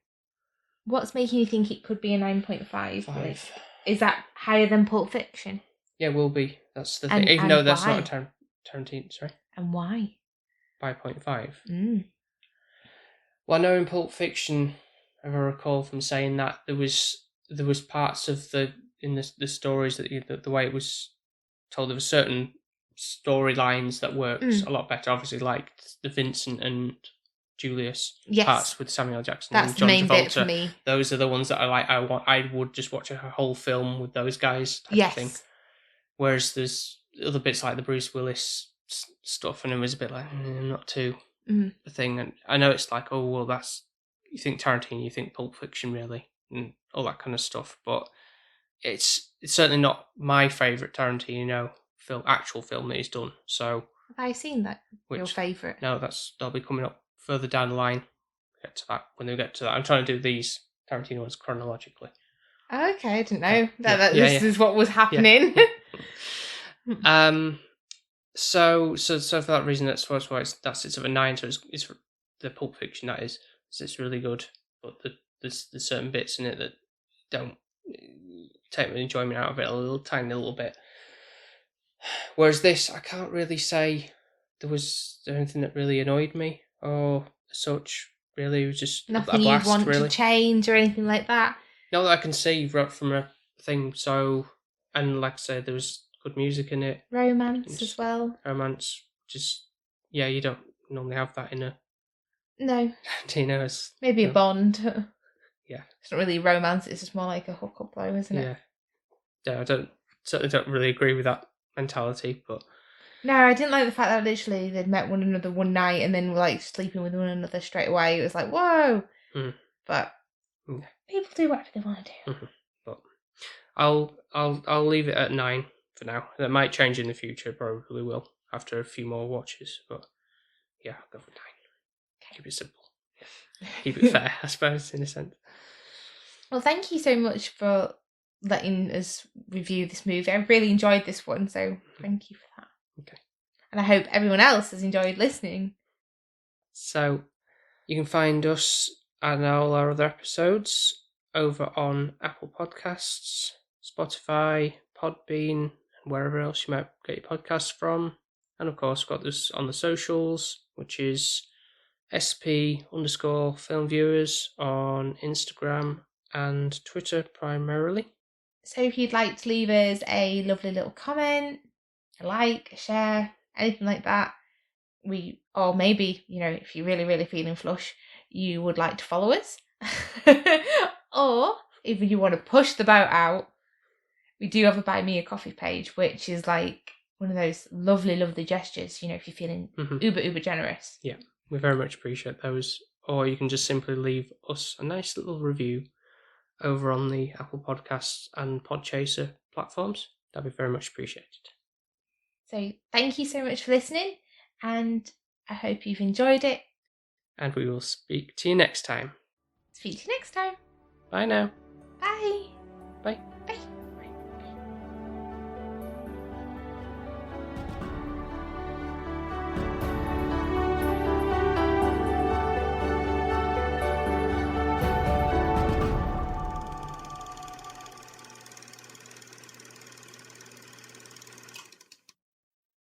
What's making you think it could be a 9.5? Is that higher than Pulp Fiction? Yeah, it will be. That's the thing. Even though that's not a Tarantino, sorry. And why? 5.5. Well, I know in Pulp Fiction, if I recall from saying that there was parts of the stories that the way it was told, there were certain storylines that worked a lot better. Obviously, like the Vincent and Julius parts with Samuel Jackson and John Travolta. Bit for me. Those are the ones that I like. I would just watch a whole film with those guys type of thing. Whereas there's other bits like the Bruce Willis stuff, and it was a bit like not too the thing. And I know it's like, oh well, that's you think Tarantino, you think Pulp Fiction, really, and all that kind of stuff. But it's certainly not my favourite Tarantino actual film that he's done. So, Have I seen that? Your which favourite? no, that'll be coming up further down the line. Get to that when we get to that. I'm trying to do these Tarantino ones chronologically. Oh, okay, I didn't know Yeah, this is what was happening. So for that reason, that's why that's sort of a 9. So it's the Pulp Fiction, that is. So it's really good, but there's certain bits in it that don't take the enjoyment out of it a tiny little bit. Whereas this, I can't really say there was anything that really annoyed me or such. Really, it was just Nothing a blast. you'd want really to change or anything like that. not that I can see right from a thing. So, and like I said, there was good music in it. Romance as well. Romance, just you don't normally have that in a No, Tarantino's. maybe a Bond. Yeah, it's not really romance. It's just more like a hookup, though, isn't it? Yeah, I certainly don't really agree with that mentality, but no, I didn't like the fact that literally they'd met one another one night and then were like sleeping with one another straight away. It was like, whoa! But people do whatever they want to do. But I'll leave it at 9 for now. That might change in the future. Probably will after a few more watches. But yeah, I'll go for 9. Okay. Keep it simple. Yeah. Keep it fair, I suppose, in a sense. Well, thank you so much for letting us review this movie. I really enjoyed this one, so thank you for that. Okay. And I hope everyone else has enjoyed listening. So you can find us and all our other episodes over on Apple Podcasts, Spotify, Podbean, and wherever else you might get your podcasts from. And of course, we've got this on the socials, which is SP_filmviewers on Instagram and Twitter primarily. So if you'd like to leave us a lovely little comment, a like, a share, anything like that, or maybe, if you're really, really feeling flush, you would like to follow us. Or if you want to push the boat out, we do have a Buy Me a Coffee page, which is like one of those lovely, lovely gestures, if you're feeling uber generous. Yeah, we very much appreciate those. Or you can just simply leave us a nice little review over on the Apple Podcasts and Podchaser platforms. That'd be very much appreciated. So thank you so much for listening, and I hope you've enjoyed it. And we will speak to you next time. Speak to you next time. Bye now. Bye. Bye.